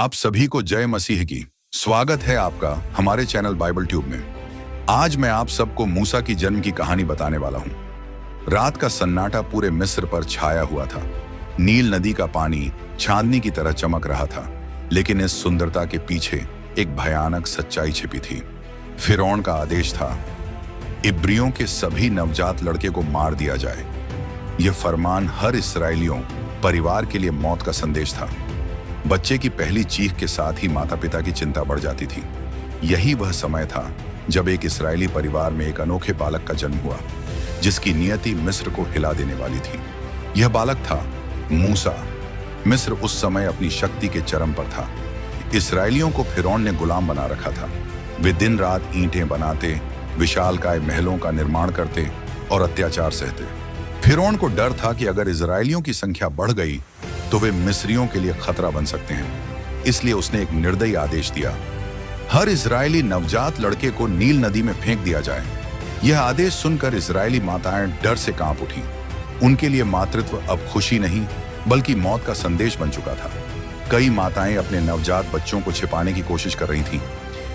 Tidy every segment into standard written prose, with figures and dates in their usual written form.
आप सभी को जय मसीह की। स्वागत है आपका हमारे चैनल बाइबल ट्यूब में। आज मैं आप सबको मूसा की जन्म की कहानी बताने वाला हूं। रात का सन्नाटा पूरे मिस्र पर छाया हुआ था। नील नदी का पानी चांदनी की तरह चमक रहा था, लेकिन इस सुंदरता के पीछे एक भयानक सच्चाई छिपी थी। फिरौन का आदेश था, इब्रियों के सभी नवजात लड़के को मार दिया जाए। यह फरमान हर इस्राएलियों परिवार के लिए मौत का संदेश था। बच्चे की पहली चीख के साथ ही माता पिता की चिंता बढ़ जाती थी। यही वह समय था जब एक इस्राएली परिवार में एक अनोखे बालक का जन्म हुआ, जिसकी नियति मिस्र को हिला देने वाली थी। यह बालक था मूसा। मिस्र उस समय अपनी शक्ति के चरम पर था। इस्राएलियों को फिरौन ने गुलाम बना रखा था। वे दिन रात ईंटें बनाते, विशालकाय महलों का निर्माण करते और अत्याचार सहते। फिरौन को डर था कि अगर इस्राएलियों की संख्या बढ़ गई तो वे मिस्रियों के लिए खतरा बन सकते हैं। इसलिए उसने एक निर्दयी आदेश दिया, हर इजरायली नवजात लड़के को नील नदी में फेंक दिया जाए। यह आदेश सुनकर इजरायली माताएं डर से कांप उठी। उनके लिए मातृत्व अब खुशी नहीं बल्कि मौत का संदेश बन चुका था। कई माताएं अपने नवजात बच्चों को छिपाने की कोशिश कर रही थीं,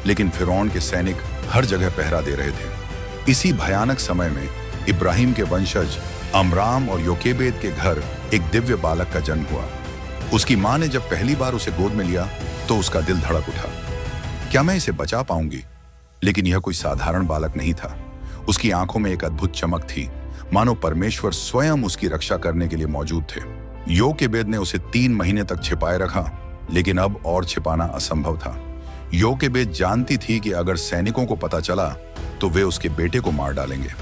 लेकिन फिरौन के सैनिक हर जगह पहरा दे रहे थे। इसी भयानक समय में इब्राहिम के वंशज अमराम और योकेबेद के घर एक दिव्य बालक का जन्म हुआ। उसकी मां ने जब पहली बार उसे गोद में लिया तो उसका दिल धड़क उठा। क्या मैं इसे बचा पाऊंगी? लेकिन यह कोई साधारण बालक नहीं था। उसकी आंखों में एक अद्भुत चमक थी, मानो परमेश्वर स्वयं उसकी रक्षा करने के लिए मौजूद थे। योकेबेद ने उसे 3 महीने तक छिपाए रखा, लेकिन अब और छिपाना असंभव था। योकेबेद जानती थी कि अगर सैनिकों को पता चला तो वे उसके बेटे को मार डालेंगे।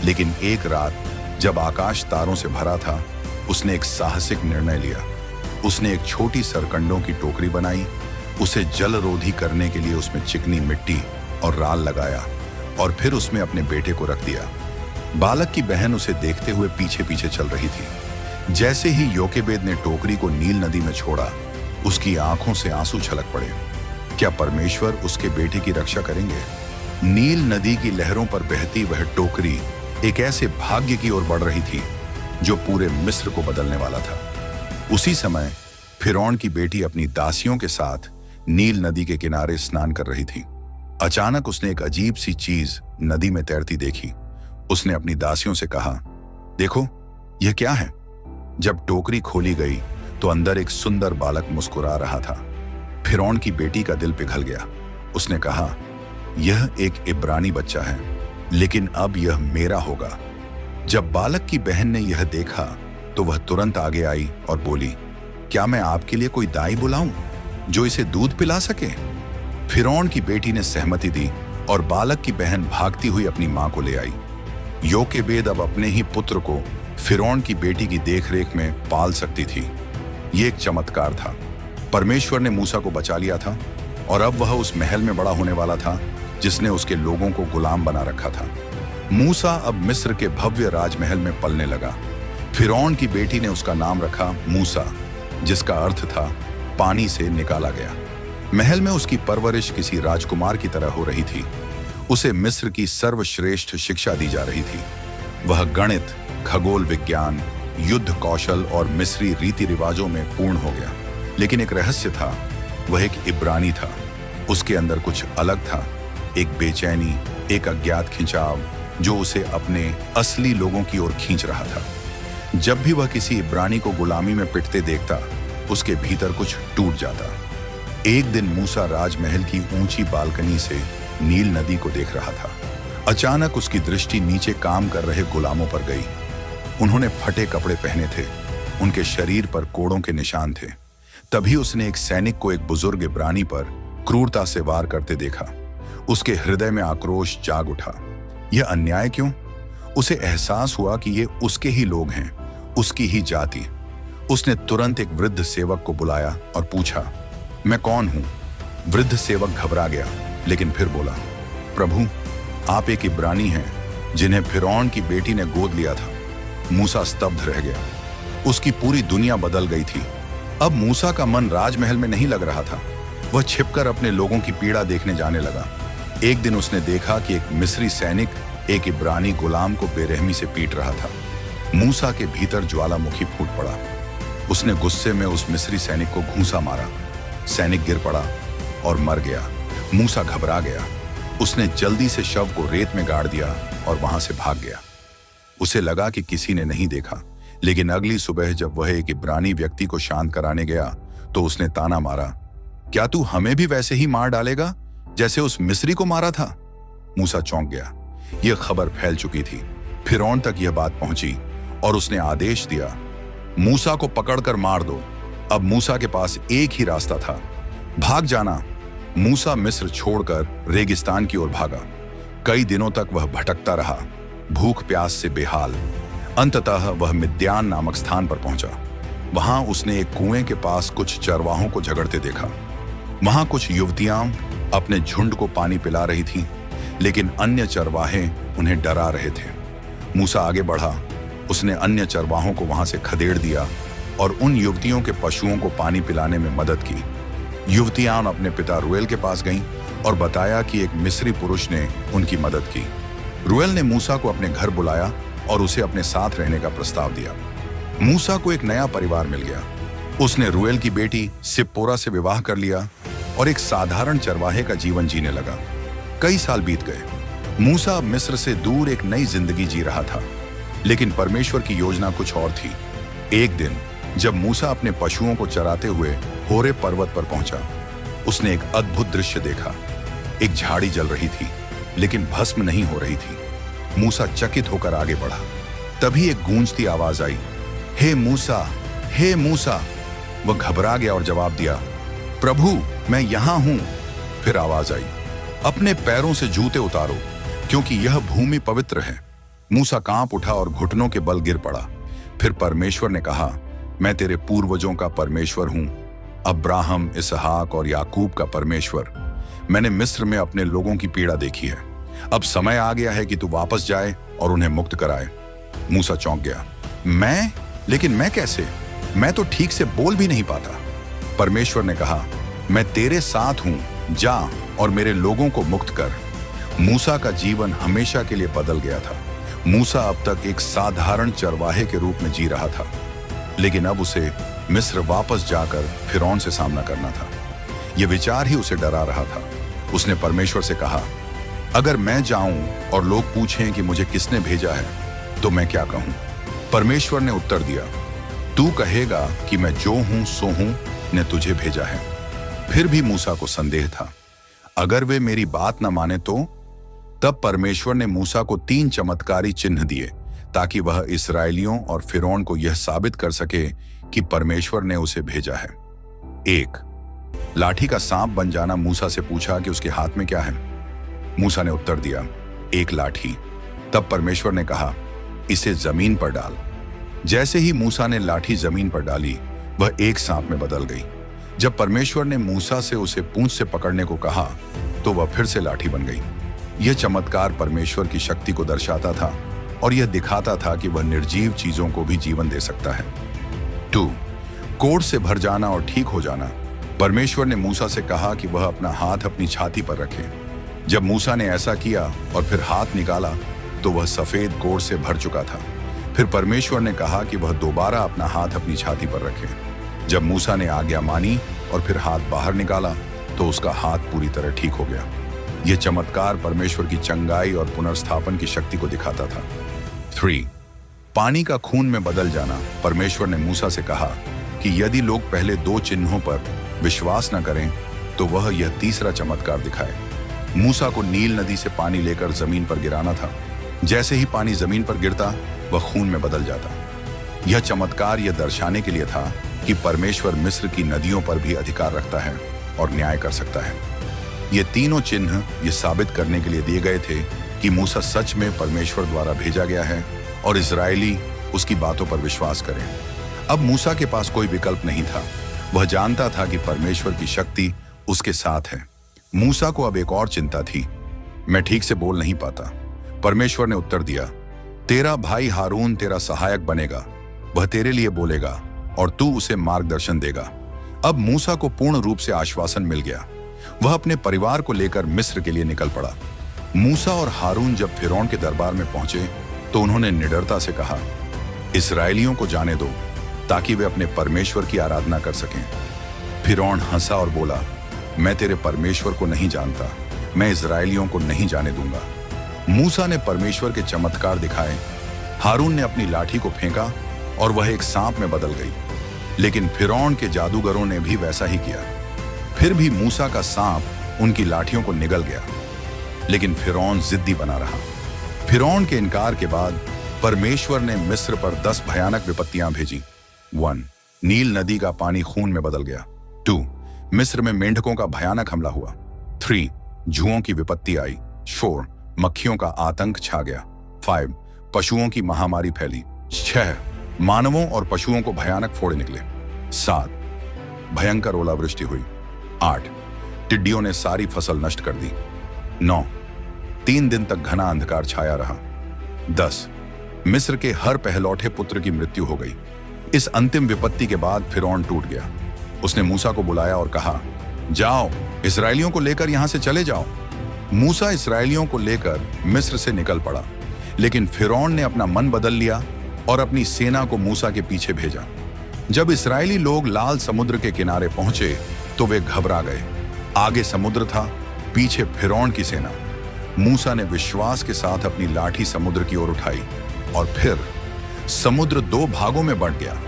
लेकिन एक रात जब आकाश तारों से भरा था, उसने एक साहसिक निर्णय लिया। उसने एक छोटी सरकंडों की टोकरी बनाई, उसे जलरोधी करने के लिए उसमें चिकनी मिट्टी और राल लगाया और फिर उसमें अपने बेटे को रख दिया। बालक की बहन उसे देखते हुए पीछे पीछे चल रही थी। जैसे ही योकेबेद ने टोकरी को नील नदी में छोड़ा, उसकी आंखों से आंसू छलक पड़े। क्या परमेश्वर उसके बेटे की रक्षा करेंगे? नील नदी की लहरों पर बहती वह टोकरी एक ऐसे भाग्य की ओर बढ़ रही थी जो पूरे मिस्र को बदलने वाला था। उसी समय फिरौन की बेटी अपनी दासियों के साथ नील नदी के किनारे स्नान कर रही थी। अचानक उसने एक अजीब सी चीज नदी में तैरती देखी। उसने अपनी दासियों से कहा, देखो, यह क्या है? जब टोकरी खोली गई तो अंदर एक सुंदर बालक मुस्कुरा रहा था। फिरौन की बेटी का दिल पिघल गया। उसने कहा, यह एक इब्रानी बच्चा है, लेकिन अब यह मेरा होगा। जब बालक की बहन ने यह देखा तो वह तुरंत आगे आई और बोली, क्या मैं आपके लिए कोई दाई बुलाऊं जो इसे दूध पिला सके? फिरौन की बेटी ने सहमति दी और बालक की बहन भागती हुई अपनी मां को ले आई। योकेबेद अब अपने ही पुत्र को फिरौन की बेटी की देखरेख में पाल सकती थी। यह एक चमत्कार था। परमेश्वर ने मूसा को बचा लिया था और अब वह उस महल में बड़ा होने वाला था जिसने उसके लोगों को गुलाम बना रखा था। मूसा अब मिस्र के भव्य राजमहल में पलने लगा। फिरौन की बेटी ने उसका नाम रखा मूसा, जिसका अर्थ था पानी से निकाला गया। महल में उसकी परवरिश किसी राजकुमार की तरह हो रही थी। उसे मिस्र की सर्वश्रेष्ठ शिक्षा दी जा रही थी। वह गणित, खगोल विज्ञान, युद्ध कौशल और मिस्री रीति रिवाजों में पूर्ण हो गया। लेकिन एक रहस्य था, वह एक इब्रानी था। उसके अंदर कुछ अलग था, एक बेचैनी, एक अज्ञात खिंचाव जो उसे अपने असली लोगों की ओर खींच रहा था। जब भी वह किसी इब्रानी को गुलामी में पिटते देखता, उसके भीतर कुछ टूट जाता। एक दिन मूसा राजमहल की ऊंची बालकनी से नील नदी को देख रहा था। अचानक उसकी दृष्टि नीचे काम कर रहे गुलामों पर गई। उन्होंने फटे कपड़े पहने थे, उनके शरीर पर कोड़ों के निशान थे। तभी उसने एक सैनिक को एक बुजुर्ग इब्रानी पर क्रूरता से वार करते देखा। उसके हृदय में आक्रोश जाग उठा। यह अन्याय क्यों? उसे एहसास हुआ कि ये उसके ही लोग हैं, उसकी ही जाति। उसने तुरंत एक वृद्ध सेवक को बुलाया और पूछा, मैं कौन हूं? वृद्ध सेवक घबरा गया, लेकिन फिर बोला, प्रभु, आप एक इब्रानी हैं जिन्हें फिरौन की बेटी ने गोद लिया था। मूसा स्तब्ध रह गया। उसकी पूरी दुनिया बदल गई थी। अब मूसा का मन राजमहल में नहीं लग रहा था। वह छिपकर अपने लोगों की पीड़ा देखने जाने लगा। एक दिन उसने देखा कि एक मिस्री सैनिक एक इब्रानी गुलाम को बेरहमी से पीट रहा था। मूसा के भीतर ज्वालामुखी फूट पड़ा। उसने गुस्से में उस मिस्री सैनिक को घूंसा मारा। सैनिक गिर पड़ा और मर गया। मूसा घबरा गया। उसने जल्दी से शव को रेत में गाड़ दिया और वहां से भाग गया। उसे लगा कि किसी ने नहीं देखा, लेकिन अगली सुबह जब वह एक इब्रानी व्यक्ति को शांत कराने गया तो उसने ताना मारा, क्या तू हमें भी वैसे ही मार डालेगा जैसे उस मिस्री को मारा था? मूसा चौंक गया। यह खबर फैल चुकी थी। फिरौन तक यह बात पहुंची और उसने आदेश दिया, मूसा को पकड़कर मार दो। अब मूसा के पास एक ही रास्ता था, भाग जाना। मूसा मिस्र छोड़कर रेगिस्तान की ओर भागा। कई दिनों तक वह भटकता रहा, भूख प्यास से बेहाल। अंततः वह मिद्यान नामक स्थान पर पहुंचा। वहां उसने एक कुएं के पास कुछ चरवाहों को झगड़ते देखा। वहां कुछ युवतियां अपने झुंड को पानी पिला रही थीं, लेकिन अन्य चरवाहे उन्हें डरा रहे थे। मूसा आगे बढ़ा। उसने अन्य चरवाहों को वहां से खदेड़ दिया और उन युवतियों के पशुओं को पानी पिलाने में मदद की। युवतियां अपने पिता रुएल के पास गईं और बताया कि एक मिस्री पुरुष ने उनकी मदद की। रुएल ने मूसा को अपने घर बुलाया और उसे अपने साथ रहने का प्रस्ताव दिया। मूसा को एक नया परिवार मिल गया। उसने रुएल की बेटी सिप्पोरा से विवाह कर लिया और एक साधारण चरवाहे का जीवन जीने लगा। कई साल बीत गए। मूसा मिस्र से दूर एक नई जिंदगी जी रहा था, लेकिन परमेश्वर की योजना कुछ और थी। एक दिन जब मूसा अपने पशुओं को चराते हुए होरे पर्वत पर पहुंचा, उसने एक अद्भुत दृश्य देखा। एक झाड़ी जल रही थी, लेकिन भस्म नहीं हो रही थी। मूसा चकित होकर आगे बढ़ा। तभी एक गूंजती आवाज आई, हे मूसा, हे मूसा। वह घबरा गया और जवाब दिया, प्रभु मैं यहां हूं। फिर आवाज आई, अपने पैरों से जूते उतारो, क्योंकि यह भूमि पवित्र है। मूसा कांप उठा और घुटनों के बल गिर पड़ा। फिर परमेश्वर ने कहा, मैं तेरे पूर्वजों का परमेश्वर हूं, अब्राहम, इसहाक और याकूब का परमेश्वर। मैंने मिस्र में अपने लोगों की पीड़ा देखी है। अब समय आ गया है कि तू वापस जाए और उन्हें मुक्त कराए। मूसा चौंक गया, मैं? लेकिन मैं कैसे? मैं तो ठीक से बोल भी नहीं पाता। परमेश्वर ने कहा, मैं तेरे साथ हूं, जा और मेरे लोगों को मुक्त कर। मूसा का जीवन हमेशा के लिए बदल गया था। मूसा अब तक एक साधारण चरवाहे के रूप में जी रहा था, लेकिन अब उसे मिस्र वापस जाकर फिरौन से सामना करना था। यह विचार ही उसे डरा रहा था। उसने परमेश्वर से कहा, अगर मैं जाऊं और लोग पूछें कि मुझे किसने भेजा है, तो मैं क्या कहूं? परमेश्वर ने उत्तर दिया, तू कहेगा कि मैं जो हूं सो हूं ने तुझे भेजा है। फिर भी मूसा को संदेह था, अगर वे मेरी बात न माने तो? तब परमेश्वर ने मूसा को 3 चमत्कारी चिन्ह दिए, ताकि वह इस्राएलियों और फिरौन को यह साबित कर सके कि परमेश्वर ने उसे भेजा है। 1, लाठी का सांप बन जाना। मूसा से पूछा कि उसके हाथ में क्या है। मूसा ने उत्तर दिया, एक लाठी। तब परमेश्वर ने कहा, इसे जमीन पर डाल। जैसे ही मूसा ने लाठी जमीन पर डाली, वह एक सांप में बदल गई। जब परमेश्वर ने मूसा से उसे पूंछ से पकड़ने को कहा, तो वह फिर से लाठी बन गई। यह चमत्कार परमेश्वर की शक्ति को दर्शाता था और यह दिखाता था कि वह निर्जीव चीजों को भी जीवन दे सकता है। 2, कोढ़ से भर जाना और ठीक हो जाना। परमेश्वर ने मूसा से कहा कि वह अपना हाथ अपनी छाती पर रखे। जब मूसा ने ऐसा किया और फिर हाथ निकाला, तो वह सफेद कोढ़ से भर चुका था। फिर परमेश्वर ने कहा कि वह दोबारा अपना हाथ अपनी छाती पर रखे। जब मूसा ने आज्ञा मानी और फिर हाथ बाहर निकाला, तो उसका हाथ पूरी तरह ठीक हो गया। यह चमत्कार परमेश्वर की चंगाई और पुनर्स्थापन की शक्ति को दिखाता था। 3, पानी का खून में बदल जाना। परमेश्वर ने मूसा से कहा कि यदि लोग पहले 2 चिन्हों पर विश्वास न करें, तो वह यह तीसरा चमत्कार दिखाए। मूसा को नील नदी से पानी लेकर जमीन पर गिराना था। जैसे ही पानी जमीन पर गिरता, वह खून में बदल जाता। यह चमत्कार यह दर्शाने के लिए था कि परमेश्वर मिस्र की नदियों पर भी अधिकार रखता है और न्याय कर सकता है। ये तीनों चिन्ह ये साबित करने के लिए दिए गए थे कि मूसा सच में परमेश्वर द्वारा भेजा गया है और इजरायली उसकी बातों पर विश्वास करें। अब मूसा के पास कोई विकल्प नहीं था। वह जानता था कि परमेश्वर की शक्ति उसके साथ है। मूसा को अब एक और चिंता थी, मैं ठीक से बोल नहीं पाता। परमेश्वर ने उत्तर दिया, तेरा भाई हारून तेरा सहायक बनेगा, वह तेरे लिए बोलेगा और तू उसे मार्गदर्शन देगा। अब मूसा को पूर्ण रूप से आश्वासन मिल गया। वह अपने परिवार को लेकर मिस्र के लिए निकल पड़ा। मूसा और हारून जब फिरौन के दरबार में पहुंचे, तो उन्होंने निडरता से कहा, इस्राएलियों को जाने दो, ताकि वे अपने परमेश्वर की आराधना कर सकें। फिरौन हंसा और बोला, मैं तेरे परमेश्वर को नहीं जानता, मैं इजरायलियों को नहीं जाने दूंगा। मूसा ने परमेश्वर के चमत्कार दिखाए। हारून ने अपनी लाठी को फेंका और वह एक सांप में बदल गई। लेकिन फिरौन के जादूगरों ने भी वैसा ही किया। फिर भी मूसा का सांप उनकी लाठियों को निगल गया। लेकिन फिरौन जिद्दी बना रहा। फिरौन के इनकार के बाद परमेश्वर ने मिस्र पर 10 भयानक विपत्तियां भेजी। 1. नील नदी का पानी खून में बदल गया। 2. मिस्र में मेंढकों का भयानक हमला हुआ। 3. जुओं की विपत्ति आई। 4. मक्खियों का आतंक छा गया। 5. पशुओं की महामारी फैली। 6. मानवों और पशुओं को भयानक फोड़े निकले। 7. भयंकर ओलावृष्टि हुई। 8. टिड्डियों ने सारी फसल नष्ट कर दी। 9. 3 दिन तक घना अंधकार छाया रहा। 10. मिस्र के हर पहलौठे पुत्र की मृत्यु हो गई। इस अंतिम विपत्ति के बाद फिरौन टूट गया। उसने मूसा को बुलाया और कहा, जाओ, इस्राएलियों को लेकर यहां से चले जाओ। मूसा इस्राएलियों को लेकर मिस्र से निकल पड़ा। लेकिन फिरौन ने अपना मन बदल लिया और अपनी सेना को मूसा के पीछे भेजा। जब इस्राएली लोग लाल समुद्र के किनारे पहुंचे तो वे घबरा गए। आगे समुद्र था, पीछे फिरौन की सेना। मूसा ने विश्वास के साथ अपनी लाठी समुद्र की ओर उठाई और फिर समुद्र 2 भागों में बंट गया।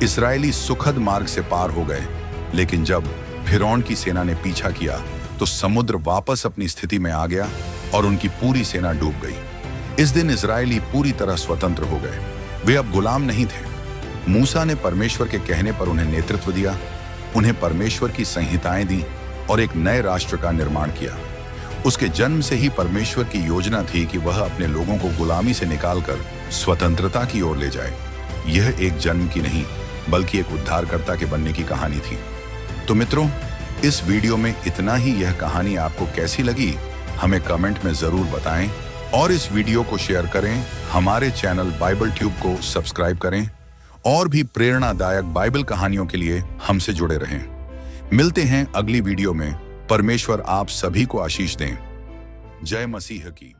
इस्राएली सुखद मार्ग से पार हो गए। लेकिन जब फिरौन की सेना ने पीछा किया तो समुद्र वापस अपनी स्थिति में आ गया और उनकी पूरी सेना डूब गई। इस दिन इस्राएली पूरी तरह स्वतंत्र हो गए। वे अब गुलाम नहीं थे। मूसा ने परमेश्वर के कहने पर उन्हें नेतृत्व दिया, उन्हें परमेश्वर की संहिताएं दी और एक नए राष्ट्र का निर्माण किया। उसके जन्म से ही परमेश्वर की योजना थी कि वह अपने लोगों को गुलामी से निकालकर स्वतंत्रता की ओर ले जाए। यह एक जन्म की नहीं बल्कि एक उद्धारकर्ता के बनने की कहानी थी। तो मित्रों, इस वीडियो में इतना ही। यह कहानी आपको कैसी लगी हमें कमेंट में जरूर बताएं और इस वीडियो को शेयर करें। हमारे चैनल बाइबल ट्यूब को सब्सक्राइब करें और भी प्रेरणादायक बाइबल कहानियों के लिए हमसे जुड़े रहें। मिलते हैं अगली वीडियो में। परमेश्वर आप सभी को आशीष दें। जय मसीह की।